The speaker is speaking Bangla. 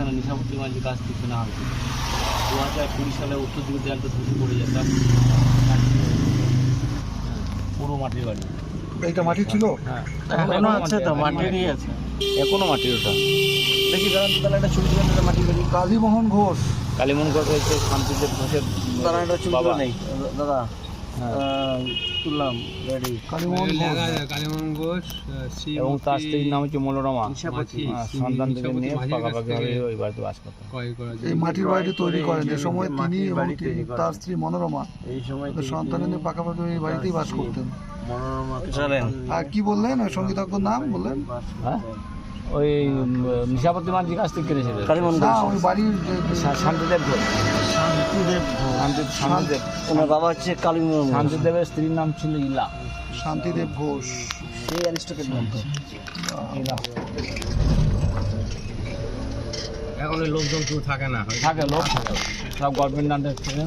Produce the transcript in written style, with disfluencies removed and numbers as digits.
এখানে নিশাপতি মাঝির কাছ থেকে কেনা হয়েছে। 2020 সালে উত্তর দিকে দেয়ালটা ধসে পড়ে যেতাম, পুরো মাটির বাড়ি। এইটা মাটি ছিল? হ্যাঁ, এখনো আছে তো, মাটিরই আছে। এখনো মাটির। ওটা দেখি দাঁড়ান তো, তাহলে একটা ছবি তুলে নিলে মাটির বাড়ি। কালীমোহন ঘোষ। কালীমোহন ঘোষ হয়েছে শান্তিদেব ঘোষের দাঁড়া, একটা ছবি বাবা। তুলে নেই দাদা। হ্যাঁ। তুললাম, রেডি। কালীমোহন ঘোষ। কালীমোহন ঘোষ, এবং তার স্ত্রীর নাম হচ্ছে মনোরমা। নিশাপতি। সন্তান থেকে নিয়ে পাকাপাকি ভাবে ওই বাড়িতে বাস করতেন। এই মাটির বাড়িটি তৈরি করেন যে সময় তিনি মাটির এবং বাড়ি তৈরি করেন। তার স্ত্রী মনোরমা এই সময় তাদের সন্তান নিয়ে পাকাপাকি এই বাড়িতেই বাস করতেন। মনোরমা চলেন। আর কি বললেন ওই সঙ্গীতজ্ঞর নাম বললেন? হ্যাঁ, ওই নিশাপতি মাঝির কাছ থেকে কিনেছিলেন। কালীমোহন না ঘোষ। ওই বাড়ির শান্তিদেব ঘোষ। শান্তিদেব ঘোষ। শান্তিদেব। ওনার বাবা হচ্ছে কালীমোহন ঘোষ। শান্তিদেবের স্ত্রীর নাম ছিল ইলা। শান্তিদেব ঘোষ। সেই অ্যারিস্টকের নাম তো। এখন ওই লোকজন কেউ থাকে না। থাকে লোক থাকে, সব গভর্নমেন্ট আন্ডার থেকে।